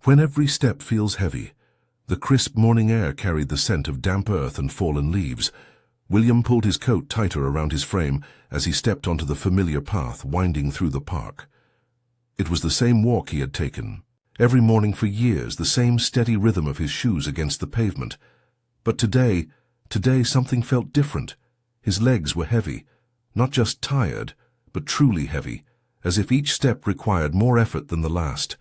When every step feels heavy, the crisp morning air carried the scent of damp earth and fallen leaves. William pulled his coat tighter around his frame as he stepped onto the familiar path winding through the park. It was the same walk he had taken every morning for years, the same steady rhythm of his shoes against the pavement. But today something felt different. His legs were heavy, not just tired, but truly heavy, as if each step required more effort than the last.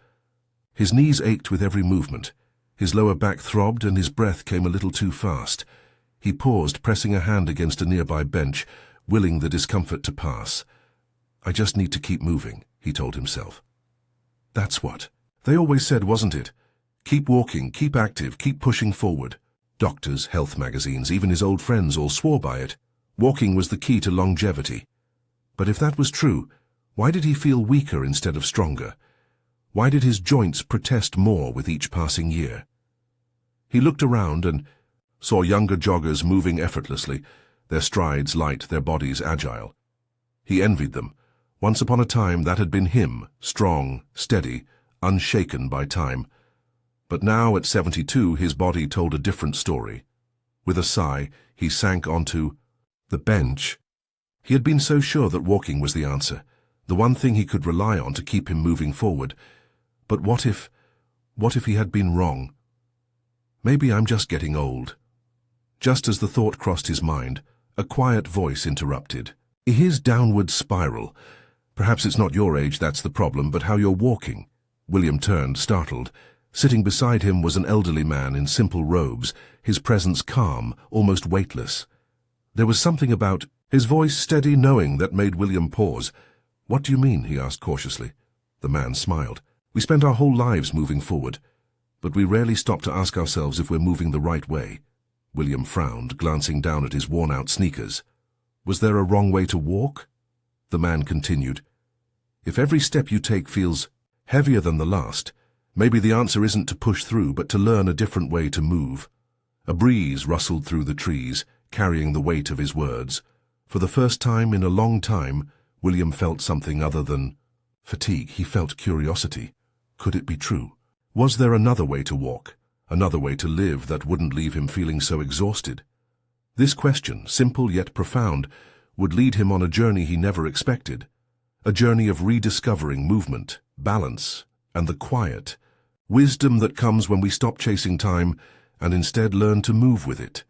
His knees ached with every movement. His lower back throbbed and his breath came a little too fast. He paused, pressing a hand against a nearby bench, willing the discomfort to pass. "I just need to keep moving," he told himself. That's what they always said, wasn't it? Keep walking, keep active, keep pushing forward. Doctors, health magazines, even his old friends all swore by it. Walking was the key to longevity. But if that was true, why did he feel weaker instead of stronger? Why did his joints protest more with each passing year? He looked around and saw younger joggers moving effortlessly, their strides light, their bodies agile. He envied them. Once upon a time that had been him, strong, steady, unshaken by time. But now at 72 his body told a different story. With a sigh, he sank onto the bench. He had been so sure that walking was the answer, the one thing he could rely on to keep him moving forward. But what if he had been wrong? Maybe I'm just getting old. Just as the thought crossed his mind, a quiet voice interrupted. His downward spiral. Perhaps it's not your age that's the problem, but how you're walking. William turned, startled. Sitting beside him was an elderly man in simple robes, his presence calm, almost weightless. There was something about his voice, steady, knowing, that made William pause. "What do you mean?" he asked cautiously. The man smiled. "We spent our whole lives moving forward, but we rarely stop to ask ourselves if we're moving the right way." William frowned, glancing down at his worn-out sneakers. Was there a wrong way to walk? The man continued. "If every step you take feels heavier than the last, maybe the answer isn't to push through, but to learn a different way to move." A breeze rustled through the trees, carrying the weight of his words. For the first time in a long time, William felt something other than fatigue. He felt curiosity. Could it be true? Was there another way to walk, another way to live that wouldn't leave him feeling so exhausted? This question, simple yet profound, would lead him on a journey he never expected, a journey of rediscovering movement, balance, and the quiet, wisdom that comes when we stop chasing time and instead learn to move with it.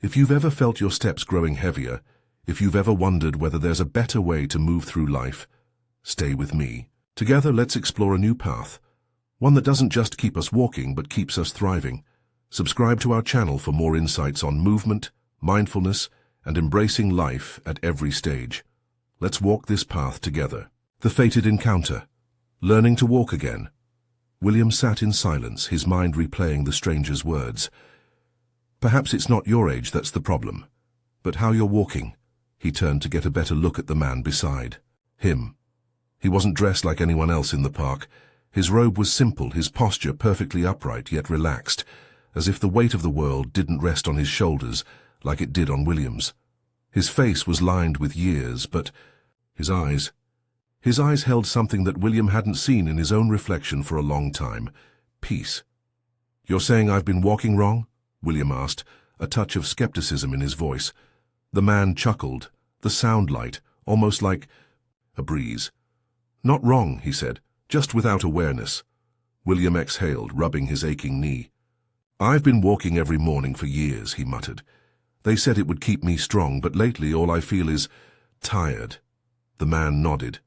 If you've ever felt your steps growing heavier, if you've ever wondered whether there's a better way to move through life, stay with me. Together, let's explore a new path, one that doesn't just keep us walking but keeps us thriving. Subscribe to our channel for more insights on movement, mindfulness, and embracing life at every stage. Let's walk this path together. The fated encounter. Learning to walk again. William sat in silence, his mind replaying the stranger's words. Perhaps it's not your age that's the problem, but how you're walking. He turned to get a better look at the man beside him. He wasn't dressed like anyone else in the park. His robe was simple, his posture perfectly upright yet relaxed, as if the weight of the world didn't rest on his shoulders like it did on William's. His face was lined with years, but his eyes held something that William hadn't seen in his own reflection for a long time. Peace. "You're saying I've been walking wrong?" William asked, a touch of skepticism in his voice. The man chuckled, the sound light, almost like a breeze. "Not wrong," he said, "just without awareness." William exhaled, rubbing his aching knee. "I've been walking every morning for years," he muttered. "They said it would keep me strong, but lately all I feel is tired." The man nodded.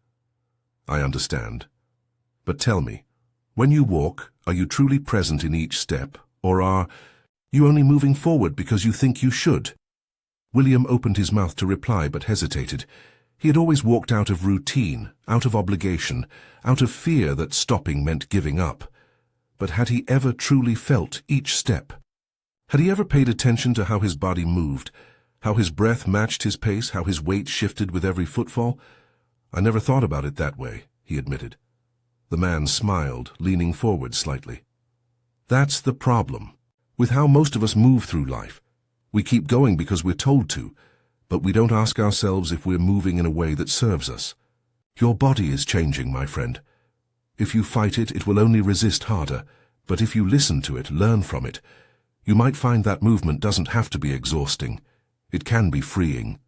"I understand. But tell me, when you walk, are you truly present in each step, or are you only moving forward because you think you should?" William opened his mouth to reply but hesitated. He had always walked out of routine, out of obligation, out of fear that stopping meant giving up. But had he ever truly felt each step? Had he ever paid attention to how his body moved, how his breath matched his pace, how his weight shifted with every footfall? "I never thought about it that way," he admitted. The man smiled, leaning forward slightly. "That's the problem with how most of us move through life. We keep going because we're told to, but we don't ask ourselves if we're moving in a way that serves us. Your body is changing, my friend. If you fight it, it will only resist harder, But if you listen to it, learn from it, you might find that movement doesn't have to be exhausting. It can be freeing.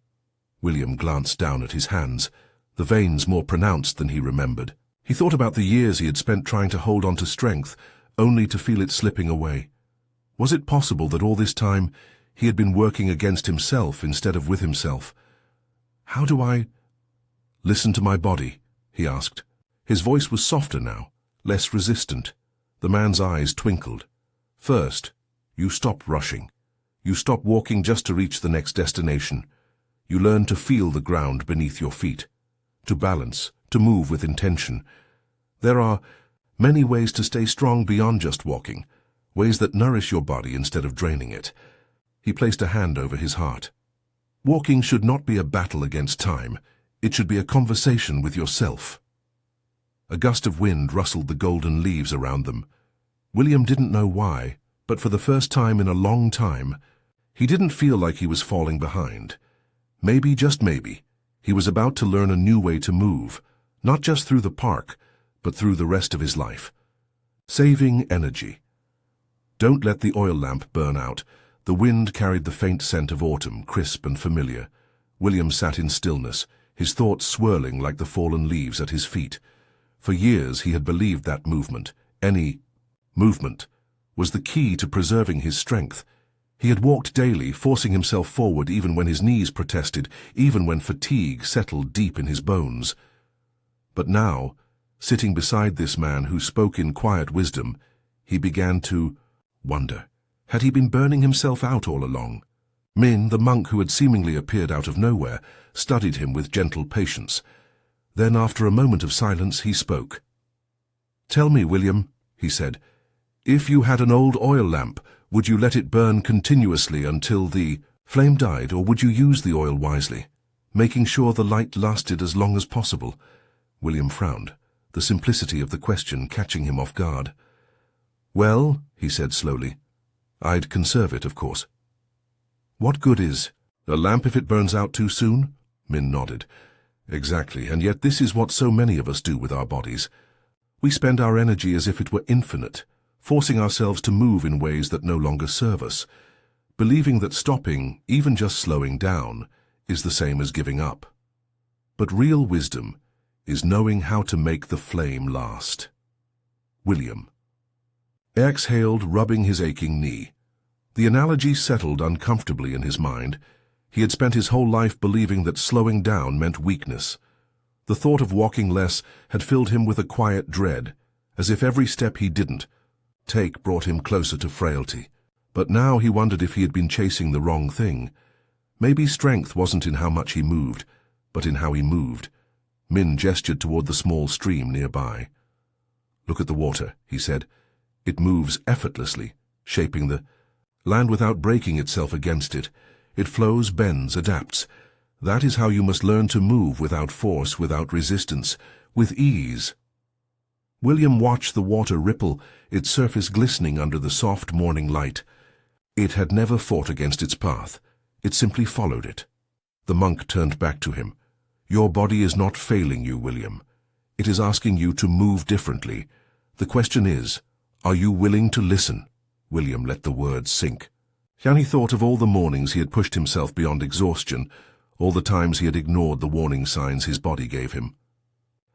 William glanced down at his hands, the veins more pronounced than he remembered. He thought about the years he had spent trying to hold on to strength, only to feel it slipping away. Was it possible that all this time he had been working against himself instead of with himself? "How do I listen to my body?" he asked. His voice was softer now, less resistant. The man's eyes twinkled. "First, you stop rushing. You stop walking just to reach the next destination. You learn to feel the ground beneath your feet, to balance, to move with intention. There are many ways to stay strong beyond just walking, ways that nourish your body instead of draining it." He placed a hand over his heart. Walking should not be a battle against time. It should be a conversation with yourself. A gust of wind rustled the golden leaves around them. William didn't know why, but for the first time in a long time, he didn't feel like he was falling behind. Maybe, just maybe, he was about to learn a new way to move, not just through the park, but through the rest of his life. Saving energy. Don't let the oil lamp burn out. The wind carried the faint scent of autumn, crisp and familiar. William sat in stillness, his thoughts swirling like the fallen leaves at his feet. For years he had believed that movement, any movement, was the key to preserving his strength. He had walked daily, forcing himself forward even when his knees protested, even when fatigue settled deep in his bones. But now, sitting beside this man who spoke in quiet wisdom, he began to wonder. Had he been burning himself out all along? Minh, the monk who had seemingly appeared out of nowhere, studied him with gentle patience. Then, after a moment of silence, he spoke. "Tell me, William," he said, "if you had an old oil lamp, would you let it burn continuously until the flame died, or would you use the oil wisely, making sure the light lasted as long as possible?" William frowned, the simplicity of the question catching him off guard. "Well," he said slowly, "I'd conserve it, of course." "What good is a lamp if it burns out too soon?" Minh nodded. "Exactly, and yet this is what so many of us do with our bodies. We spend our energy as if it were infinite, forcing ourselves to move in ways that no longer serve us, believing that stopping, even just slowing down, is the same as giving up. But real wisdom is knowing how to make the flame last." William exhaled, rubbing his aching knee. The analogy settled uncomfortably in his mind. He had spent his whole life believing that slowing down meant weakness. The thought of walking less had filled him with a quiet dread, as if every step he didn't take brought him closer to frailty. But now he wondered if he had been chasing the wrong thing. Maybe strength wasn't in how much he moved, but in how he moved. Minh gestured toward the small stream nearby. "Look at the water," he said. "It moves effortlessly, shaping the land without breaking itself against it. It flows, bends, adapts. That is how you must learn to move without force, without resistance, with ease." William watched the water ripple, its surface glistening under the soft morning light. It had never fought against its path. It simply followed it. The monk turned back to him. "Your body is not failing you, William. It is asking you to move differently. The question is, are you willing to listen?" William let the words sink. Yanni thought of all the mornings he had pushed himself beyond exhaustion, all the times he had ignored the warning signs his body gave him.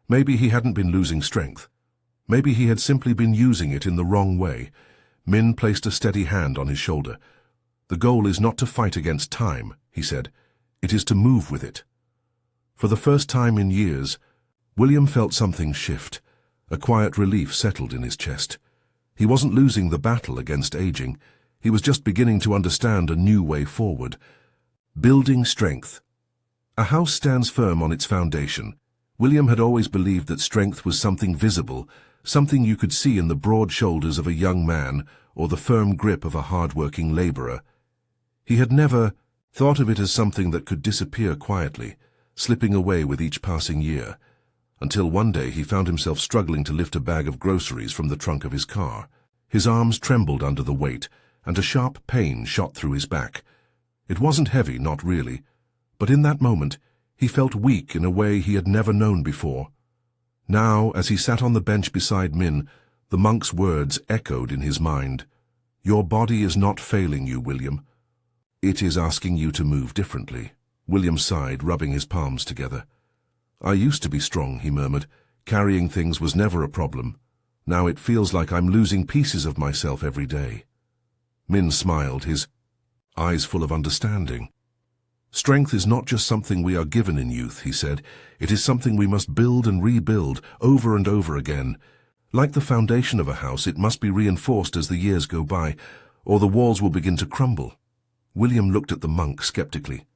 Maybe he hadn't been losing strength. Maybe he had simply been using it in the wrong way. Minh placed a steady hand on his shoulder. "The goal is not to fight against time," he said. "It is to move with it." For the first time in years, William felt something shift. A quiet relief settled in his chest. He wasn't losing the battle against aging. He was just beginning to understand a new way forward. Building strength. A house stands firm on its foundation. William had always believed that strength was something visible, something you could see in the broad shoulders of a young man or the firm grip of a hard-working laborer. He had never thought of it as something that could disappear quietly, slipping away with each passing year, until one day he found himself struggling to lift a bag of groceries from the trunk of his car. His arms trembled under the weight, and a sharp pain shot through his back. It wasn't heavy, not really, but in that moment he felt weak in a way he had never known before. Now, as he sat on the bench beside Minh, The monk's words echoed in his mind. Your body is not failing you, William. It is asking you to move differently. William sighed, rubbing his palms together. I used to be strong, he murmured. Carrying things was never a problem. Now it feels like I'm losing pieces of myself every day. Minh smiled, his eyes full of understanding. Strength is not just something we are given in youth, he said. It is something we must build and rebuild over and over again. Like the foundation of a house, it must be reinforced as the years go by, or the walls will begin to crumble. William looked at the monk skeptically.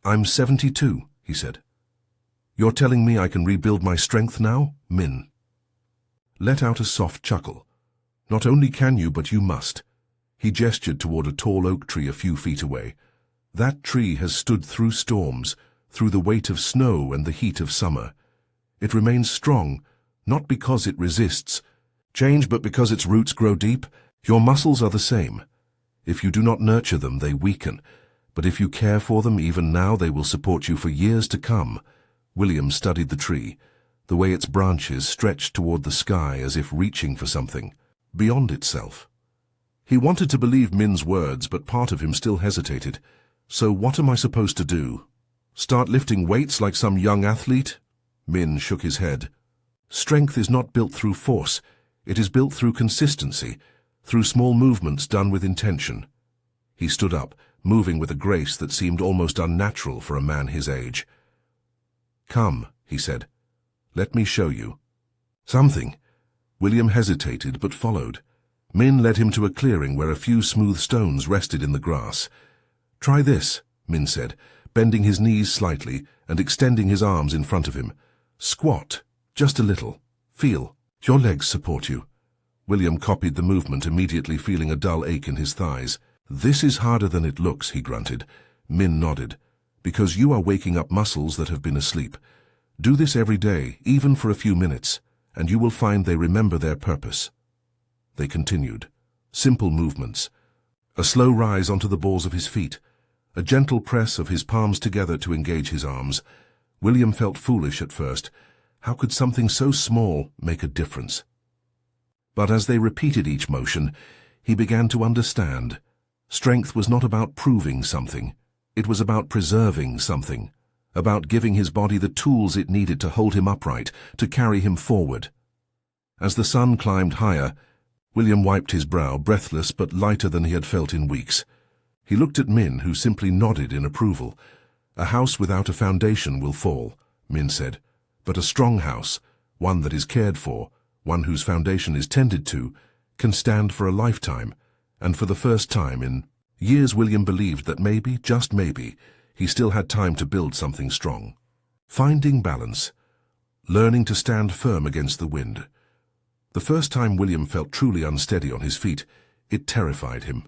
I'm 72, he said. You're telling me I can rebuild my strength now? Minh let out a soft chuckle. Not only can you, but you must. He gestured toward a tall oak tree a few feet away. That tree has stood through storms, through the weight of snow and the heat of summer. It remains strong, not because it resists change, but because its roots grow deep. Your muscles are the same. If you do not nurture them, they weaken. But if you care for them even now, they will support you for years to come. William studied the tree, the way its branches stretched toward the sky as if reaching for something beyond itself. He wanted to believe Minh's words, but part of him still hesitated. So what am I supposed to do? Start lifting weights like some young athlete? Minh shook his head. Strength is not built through force. It is built through consistency, through small movements done with intention. He stood up, moving with a grace that seemed almost unnatural for a man his age. Come, he said. Let me show you. Something. William hesitated but followed. Minh led him to a clearing where a few smooth stones rested in the grass. Try this, Minh said, bending his knees slightly and extending his arms in front of him. Squat, just a little. Feel. Your legs support you. William copied the movement, immediately feeling a dull ache in his thighs. This is harder than it looks, he grunted. Minh nodded. Because you are waking up muscles that have been asleep. Do this every day, even for a few minutes, and you will find they remember their purpose. They continued. Simple movements. A slow rise onto the balls of his feet. A gentle press of his palms together to engage his arms. William felt foolish at first. How could something so small make a difference? But as they repeated each motion, he began to understand. Strength was not about proving something. It was about preserving something, about giving his body the tools it needed to hold him upright, to carry him forward. As the sun climbed higher, William wiped his brow, breathless but lighter than he had felt in weeks. He looked at Minh, who simply nodded in approval. A house without a foundation will fall, Minh said, but a strong house, one that is cared for, one whose foundation is tended to, can stand for a lifetime, and for the first time in years William believed that maybe, just maybe, he still had time to build something strong. Finding balance. Learning to stand firm against the wind. The first time William felt truly unsteady on his feet, it terrified him.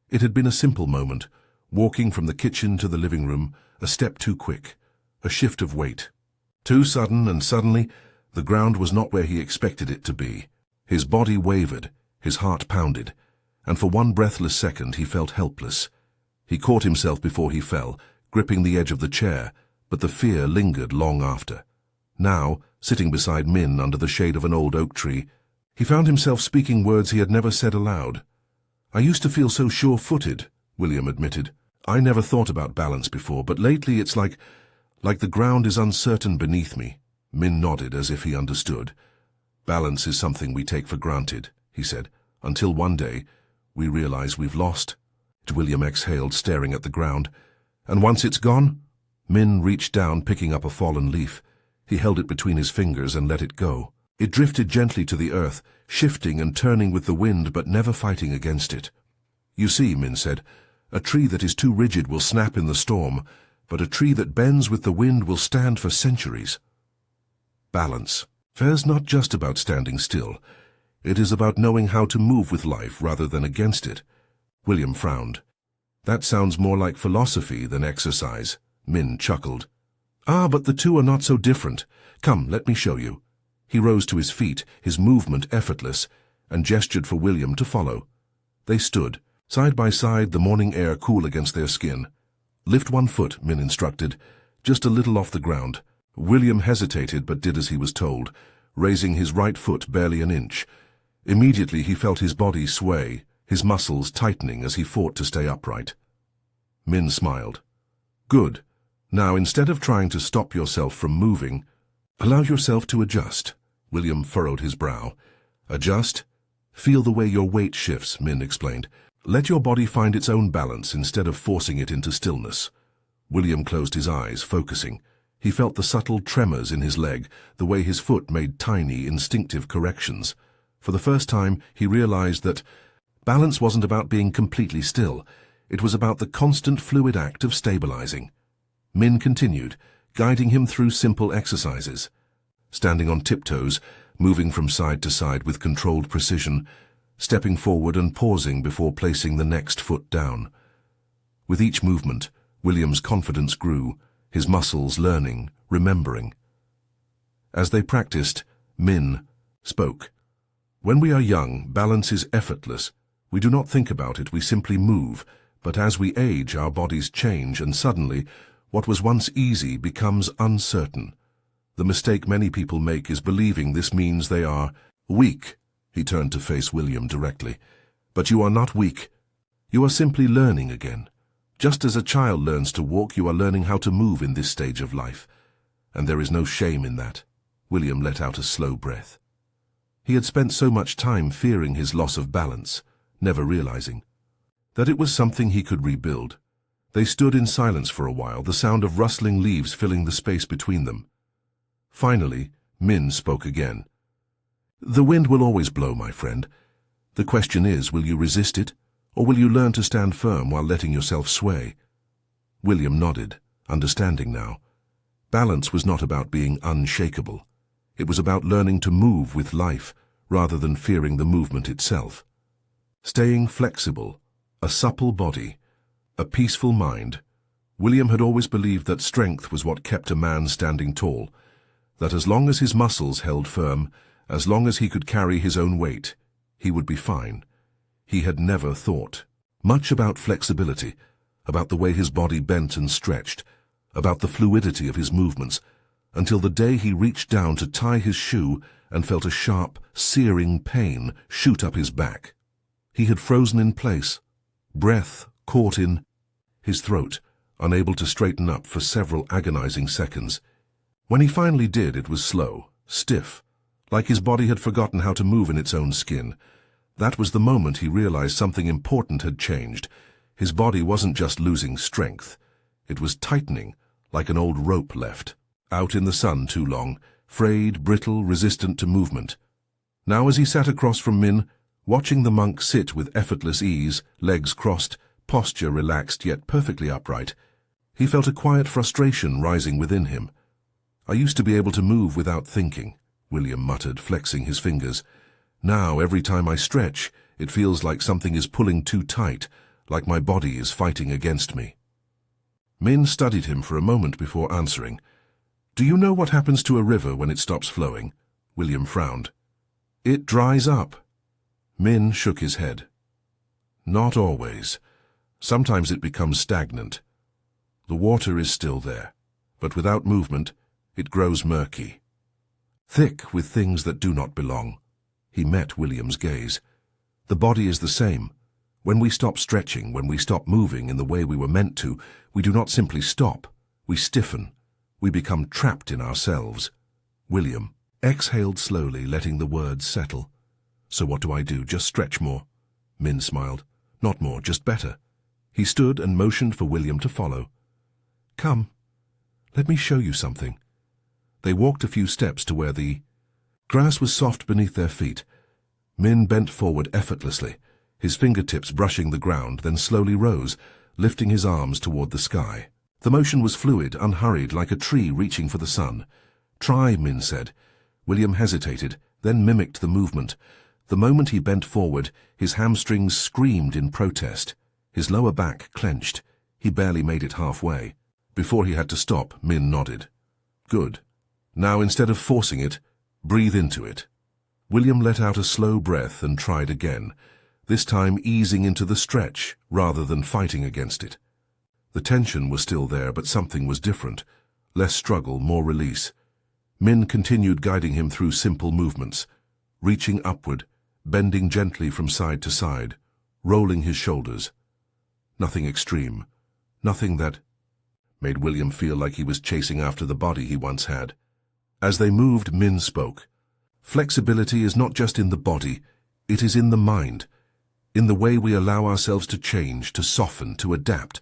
It had been a simple moment, walking from the kitchen to the living room, a step too quick, a shift of weight. Too sudden, and suddenly, the ground was not where he expected it to be. His body wavered, his heart pounded, and for one breathless second he felt helpless. He caught himself before he fell, gripping the edge of the chair, but the fear lingered long after. Now, sitting beside Minh under the shade of an old oak tree, he found himself speaking words he had never said aloud. I used to feel so sure-footed, William admitted. I never thought about balance before, but lately it's like the ground is uncertain beneath me. Minh nodded as if he understood. Balance is something we take for granted, he said, until one day we realize we've lost. William exhaled, staring at the ground. And once it's gone? Minh reached down, picking up a fallen leaf. He held it between his fingers and let it go. It drifted gently to the earth, shifting and turning with the wind but never fighting against it. You see, Minh said, a tree that is too rigid will snap in the storm, but a tree that bends with the wind will stand for centuries. Balance. Fair's not just about standing still. It is about knowing how to move with life rather than against it. William frowned. That sounds more like philosophy than exercise. Minh chuckled. Ah, but the two are not so different. Come, let me show you. He rose to his feet, his movement effortless, and gestured for William to follow. They stood, side by side, the morning air cool against their skin. Lift one foot, Minh instructed, just a little off the ground. William hesitated but did as he was told, raising his right foot barely an inch. Immediately he felt his body sway, his muscles tightening as he fought to stay upright. Minh smiled. Good. Now, instead of trying to stop yourself from moving, allow yourself to adjust. William furrowed his brow. Adjust? Feel the way your weight shifts, Minh explained. Let your body find its own balance instead of forcing it into stillness. William closed his eyes, focusing. He felt the subtle tremors in his leg, the way his foot made tiny, instinctive corrections. For the first time, he realized that balance wasn't about being completely still. It was about the constant fluid act of stabilizing. Minh continued, guiding him through simple exercises. Standing on tiptoes, moving from side to side with controlled precision, stepping forward and pausing before placing the next foot down. With each movement, William's confidence grew, his muscles learning, remembering. As they practiced, Minh spoke. When we are young, balance is effortless. We do not think about it, we simply move. But as we age, our bodies change, and suddenly, what was once easy becomes uncertain. The mistake many people make is believing this means they are weak. He turned to face William directly. But you are not weak. You are simply learning again. Just as a child learns to walk, you are learning how to move in this stage of life. And there is no shame in that. William let out a slow breath. He had spent so much time fearing his loss of balance, never realizing that it was something he could rebuild. They stood in silence for a while, the sound of rustling leaves filling the space between them. Finally, Minh spoke again. The wind will always blow, my friend. The question is, will you resist it, or will you learn to stand firm while letting yourself sway? William nodded, understanding now. Balance was not about being unshakable. It was about learning to move with life, rather than fearing the movement itself. Staying flexible, a supple body, a peaceful mind. William had always believed that strength was what kept a man standing tall, that as long as his muscles held firm, as long as he could carry his own weight, he would be fine. He had never thought much about flexibility, about the way his body bent and stretched, about the fluidity of his movements, until the day he reached down to tie his shoe and felt a sharp, searing pain shoot up his back. He had frozen in place, breath caught in his throat, unable to straighten up for several agonizing seconds. When he finally did, it was slow, stiff, like his body had forgotten how to move in its own skin. That was the moment he realized something important had changed. His body wasn't just losing strength. It was tightening, like an old rope left out in the sun too long, frayed, brittle, resistant to movement. Now as he sat across from Minh, watching the monk sit with effortless ease, legs crossed, posture relaxed yet perfectly upright, he felt a quiet frustration rising within him. I used to be able to move without thinking, William muttered, flexing his fingers. Now, every time I stretch, it feels like something is pulling too tight, like my body is fighting against me. Minh studied him for a moment before answering. Do you know what happens to a river when it stops flowing? William frowned. It dries up. Minh shook his head. Not always. Sometimes it becomes stagnant. The water is still there, but without movement, it grows murky. Thick with things that do not belong. He met William's gaze. The body is the same. When we stop stretching, when we stop moving in the way we were meant to, we do not simply stop. We stiffen. We become trapped in ourselves. William exhaled slowly, letting the words settle. So what do I do? Just stretch more? Minh smiled. Not more, just better. He stood and motioned for William to follow. Come, let me show you something. They walked a few steps to where the grass was soft beneath their feet. Minh bent forward effortlessly, his fingertips brushing the ground, then slowly rose, lifting his arms toward the sky. The motion was fluid, unhurried, like a tree reaching for the sun. Try, Minh said. William hesitated, then mimicked the movement. The moment he bent forward, his hamstrings screamed in protest. His lower back clenched. He barely made it halfway. Before he had to stop, Minh nodded. Good. Now, instead of forcing it, breathe into it. William let out a slow breath and tried again, this time easing into the stretch rather than fighting against it. The tension was still there, but something was different. Less struggle, more release. Minh continued guiding him through simple movements, reaching upward, bending gently from side to side, rolling his shoulders. Nothing extreme, nothing that made William feel like he was chasing after the body he once had. As they moved, Minh spoke. Flexibility is not just in the body, it is in the mind, in the way we allow ourselves to change, to soften, to adapt.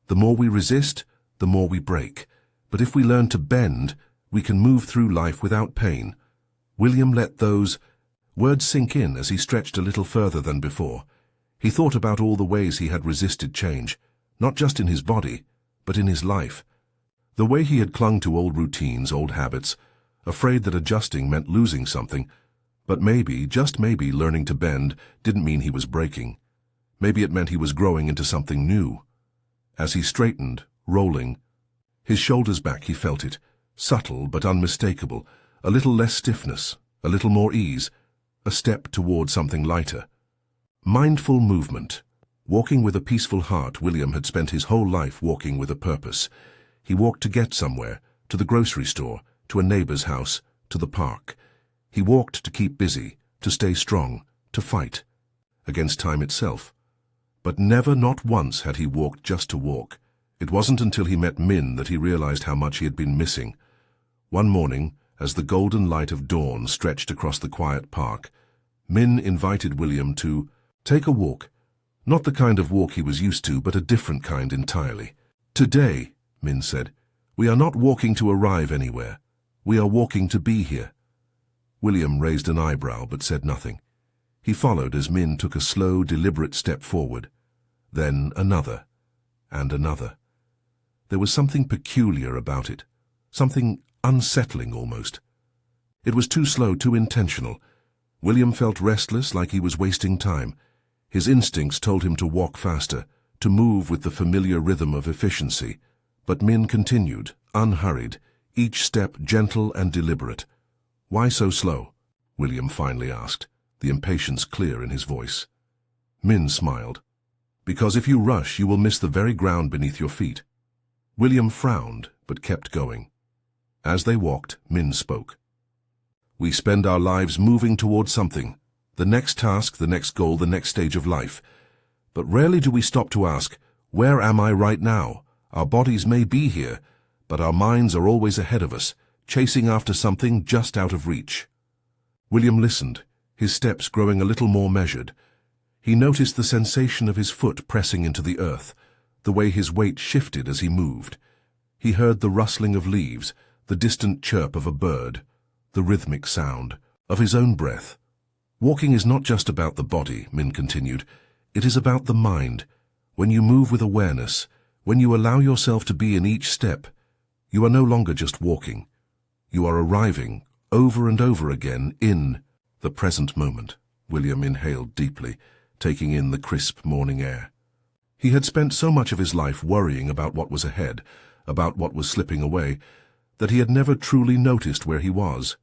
The more we resist, the more we break. But if we learn to bend, we can move through life without pain. William let those words sink in as he stretched a little further than before. He thought about all the ways he had resisted change, not just in his body, but in his life. The way he had clung to old routines, old habits, afraid that adjusting meant losing something. But maybe, just maybe, learning to bend didn't mean he was breaking. Maybe it meant he was growing into something new. As he straightened, rolling, his shoulders back, he felt it, subtle but unmistakable, a little less stiffness, a little more ease, a step toward something lighter. Mindful movement. Walking with a peaceful heart, William had spent his whole life walking with a purpose. He walked to get somewhere, to the grocery store, to a neighbor's house, to the park. He walked to keep busy, to stay strong, to fight against time itself. But never, not once, had he walked just to walk. It wasn't until he met Minh that he realized how much he had been missing. One morning, as the golden light of dawn stretched across the quiet park, Minh invited William to take a walk. Not the kind of walk he was used to, but a different kind entirely. Today, Minh said, we are not walking to arrive anywhere. We are walking to be here. William raised an eyebrow but said nothing. He followed as Minh took a slow, deliberate step forward. Then another, and another. There was something peculiar about it, something unsettling almost. It was too slow, too intentional. William felt restless, like he was wasting time. His instincts told him to walk faster, to move with the familiar rhythm of efficiency. But Minh continued, unhurried, each step gentle and deliberate. Why so slow? William finally asked, the impatience clear in his voice. Minh smiled. Because if you rush, you will miss the very ground beneath your feet. William frowned, but kept going. As they walked, Minh spoke. We spend our lives moving toward something, the next task, the next goal, the next stage of life. But rarely do we stop to ask, where am I right now? Our bodies may be here, but our minds are always ahead of us, chasing after something just out of reach. William listened, his steps growing a little more measured. He noticed the sensation of his foot pressing into the earth, the way his weight shifted as he moved. He heard the rustling of leaves, the distant chirp of a bird, the rhythmic sound of his own breath. Walking is not just about the body, Minh continued. It is about the mind. When you move with awareness, when you allow yourself to be in each step, you are no longer just walking. You are arriving, over and over again, in the present moment. William inhaled deeply, taking in the crisp morning air. He had spent so much of his life worrying about what was ahead, about what was slipping away, that he had never truly noticed where he was.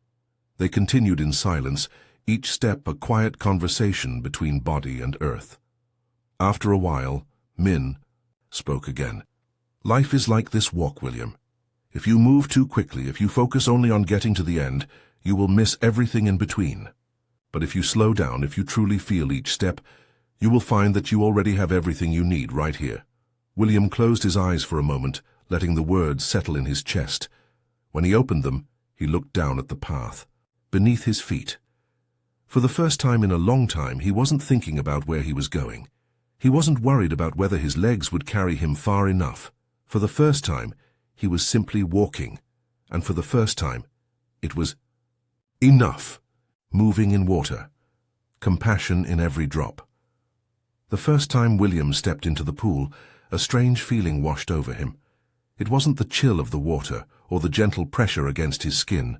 They continued in silence, each step a quiet conversation between body and earth. After a while, Minh spoke again. Life is like this walk, William. If you move too quickly, if you focus only on getting to the end, you will miss everything in between. But if you slow down, if you truly feel each step, you will find that you already have everything you need right here. William closed his eyes for a moment, letting the words settle in his chest. When he opened them, he looked down at the path, beneath his feet. For the first time in a long time, he wasn't thinking about where he was going. He wasn't worried about whether his legs would carry him far enough. For the first time, he was simply walking. And for the first time, it was enough. Moving in water. Compassion in every drop. The first time William stepped into the pool, a strange feeling washed over him. It wasn't the chill of the water or the gentle pressure against his skin.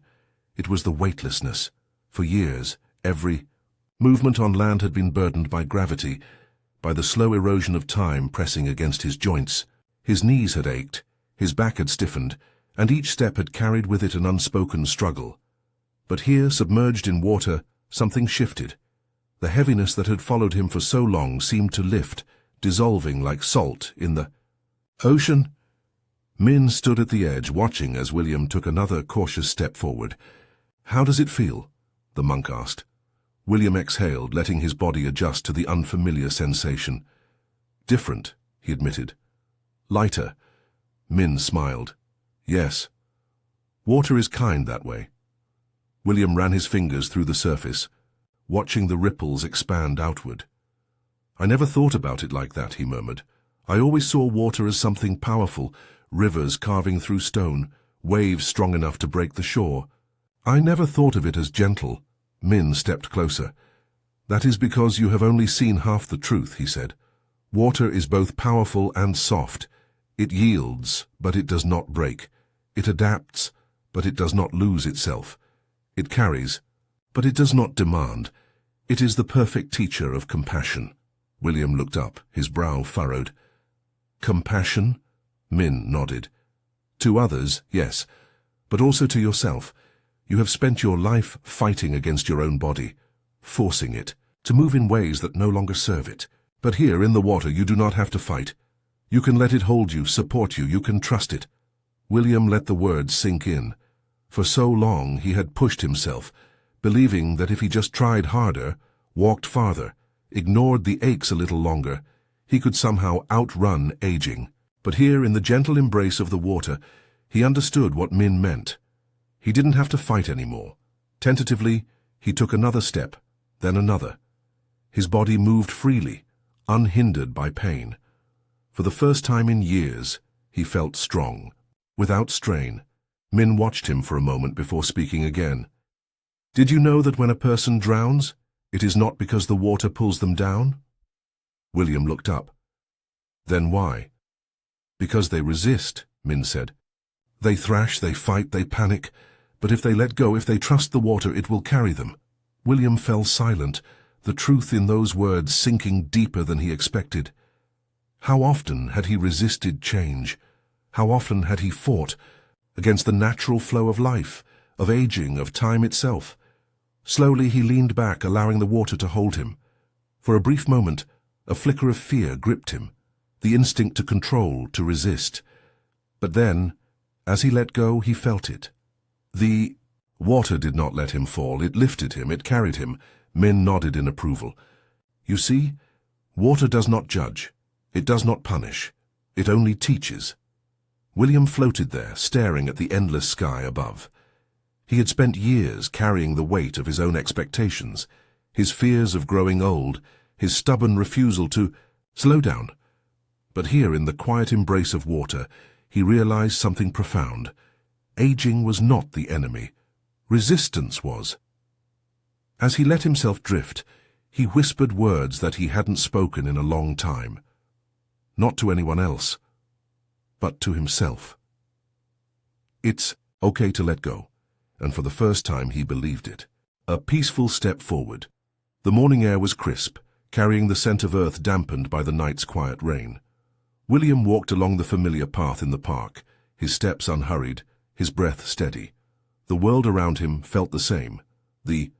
It was the weightlessness. For years, every movement on land had been burdened by gravity, by the slow erosion of time pressing against his joints. His knees had ached, his back had stiffened, and each step had carried with it an unspoken struggle. But here, submerged in water, something shifted. The heaviness that had followed him for so long seemed to lift, dissolving like salt in the ocean. Minh stood at the edge, watching as William took another cautious step forward. "How does it feel?" the monk asked. William exhaled, letting his body adjust to the unfamiliar sensation. "Different," he admitted. "Lighter." Minh smiled. "Yes. Water is kind that way." William ran his fingers through the surface, watching the ripples expand outward. "I never thought about it like that," he murmured. "I always saw water as something powerful, rivers carving through stone, waves strong enough to break the shore. I never thought of it as gentle." Minh stepped closer. "That is because you have only seen half the truth," he said. "Water is both powerful and soft. It yields, but it does not break. It adapts, but it does not lose itself. It carries, but it does not demand. It is the perfect teacher of compassion." William looked up, his brow furrowed. "Compassion?" Minh nodded. "To others, yes, but also to yourself. You have spent your life fighting against your own body, forcing it to move in ways that no longer serve it. But here in the water you do not have to fight. You can let it hold you, support you, you can trust it." William let the words sink in. For so long he had pushed himself, believing that if he just tried harder, walked farther, ignored the aches a little longer, he could somehow outrun aging. But here in the gentle embrace of the water, he understood what Minh meant. He didn't have to fight anymore. Tentatively, he took another step, then another. His body moved freely, unhindered by pain. For the first time in years, he felt strong, without strain. Minh watched him for a moment before speaking again. "Did you know that when a person drowns, it is not because the water pulls them down?" William looked up. "Then why?" "Because they resist," Minh said. "They thrash, they fight, they panic, but if they let go, if they trust the water, it will carry them." William fell silent, the truth in those words sinking deeper than he expected. How often had he resisted change? How often had he fought against the natural flow of life, of aging, of time itself? Slowly he leaned back, allowing the water to hold him. For a brief moment, a flicker of fear gripped him, the instinct to control, to resist. But then, as he let go, he felt it. The water did not let him fall. It lifted him, it carried him. Minh nodded in approval. "You see, water does not judge. It does not punish. It only teaches." William floated there, staring at the endless sky above. He had spent years carrying the weight of his own expectations, his fears of growing old, his stubborn refusal to slow down. But here, in the quiet embrace of water, he realized something profound. Aging was not the enemy. Resistance was. As he let himself drift, he whispered words that he hadn't spoken in a long time. Not to anyone else, but to himself. It's okay to let go, and for the first time he believed it. A peaceful step forward. The morning air was crisp, carrying the scent of earth dampened by the night's quiet rain. William walked along the familiar path in the park, his steps unhurried, his breath steady. The world around him felt the same. The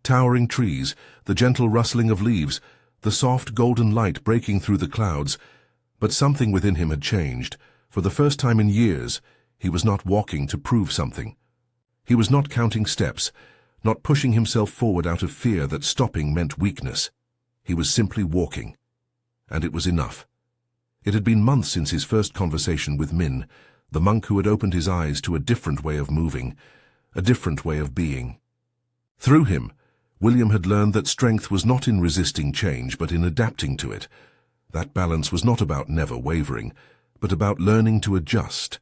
towering trees, the gentle rustling of leaves, the soft golden light breaking through the clouds. But something within him had changed. For the first time in years, he was not walking to prove something. He was not counting steps, not pushing himself forward out of fear that stopping meant weakness. He was simply walking. And it was enough. It had been months since his first conversation with Minh, the monk who had opened his eyes to a different way of moving, a different way of being. Through him, William had learned that strength was not in resisting change, but in adapting to it. That balance was not about never wavering, but about learning to adjust.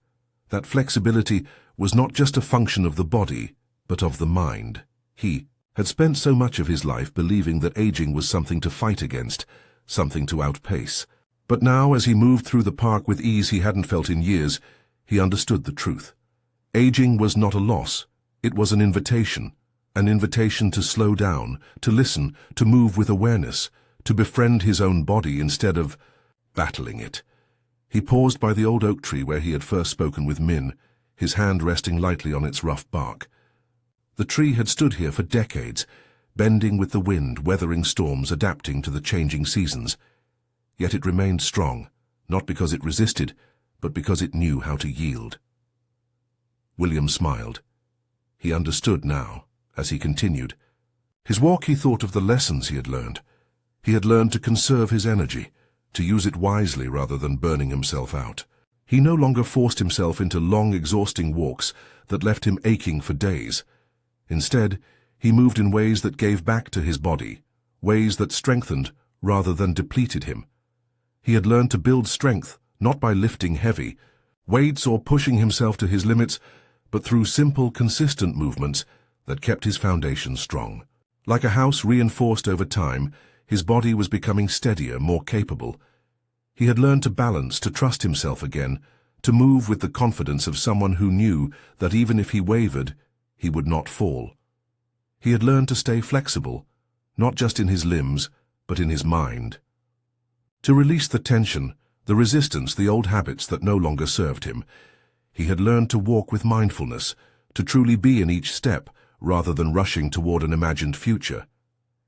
That flexibility was not just a function of the body, but of the mind. He had spent so much of his life believing that aging was something to fight against, something to outpace. But now, as he moved through the park with ease he hadn't felt in years, he understood the truth. Aging was not a loss. It was an invitation to slow down, to listen, to move with awareness, to befriend his own body instead of battling it. He paused by the old oak tree where he had first spoken with Minh, his hand resting lightly on its rough bark. The tree had stood here for decades, bending with the wind, weathering storms, adapting to the changing seasons. Yet it remained strong, not because it resisted, but because it knew how to yield. William smiled. He understood now, as he continued. His walk, he thought of the lessons he had learned. He had learned to conserve his energy, to use it wisely rather than burning himself out. He no longer forced himself into long, exhausting walks that left him aching for days. Instead, he moved in ways that gave back to his body, ways that strengthened rather than depleted him. He had learned to build strength not by lifting heavy weights or pushing himself to his limits, but through simple, consistent movements that kept his foundation strong. Like a house reinforced over time, his body was becoming steadier, more capable. He had learned to balance, to trust himself again, to move with the confidence of someone who knew that even if he wavered, he would not fall. He had learned to stay flexible, not just in his limbs, but in his mind. To release the tension, the resistance, the old habits that no longer served him. He had learned to walk with mindfulness, to truly be in each step, rather than rushing toward an imagined future.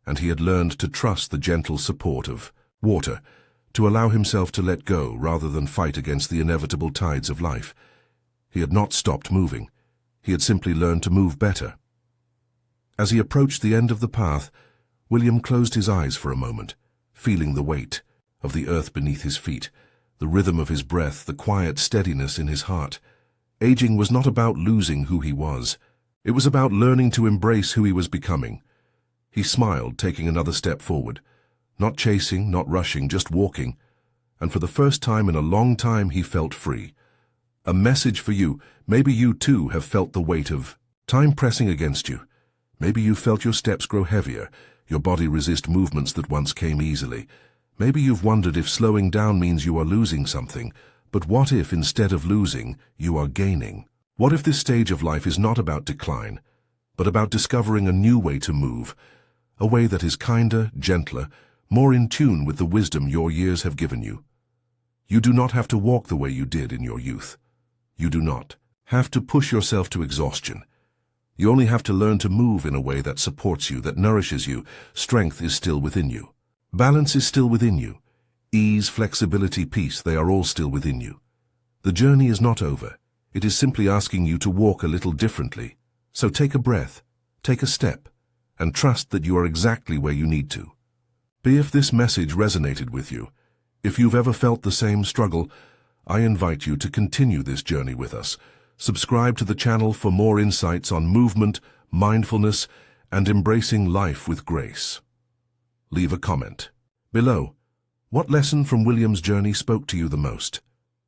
And he had learned to trust the gentle support of water, to allow himself to let go rather than fight against the inevitable tides of life. He had not stopped moving. He had simply learned to move better. As he approached the end of the path, William closed his eyes for a moment, feeling the weight of the earth beneath his feet, the rhythm of his breath, the quiet steadiness in his heart. Aging was not about losing who he was. It was about learning to embrace who he was becoming. He smiled, taking another step forward. Not chasing, not rushing, just walking. And for the first time in a long time, he felt free. A message for you. Maybe you too have felt the weight of time pressing against you. Maybe you felt your steps grow heavier, your body resist movements that once came easily. Maybe you've wondered if slowing down means you are losing something. But what if, instead of losing, you are gaining? What if this stage of life is not about decline, but about discovering a new way to move, a way that is kinder, gentler, more in tune with the wisdom your years have given you? You do not have to walk the way you did in your youth. You do not have to push yourself to exhaustion. You only have to learn to move in a way that supports you, that nourishes you. Strength is still within you. Balance is still within you. Ease, flexibility, peace, they are all still within you. The journey is not over. It is simply asking you to walk a little differently. So take a breath, take a step, and trust that you are exactly where you need to be. If this message resonated with you, if you've ever felt the same struggle, I invite you to continue this journey with us. Subscribe to the channel for more insights on movement, mindfulness, and embracing life with grace. Leave a comment below. What lesson from William's journey spoke to you the most?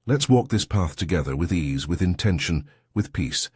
Let's walk this path together with ease, with intention, with peace.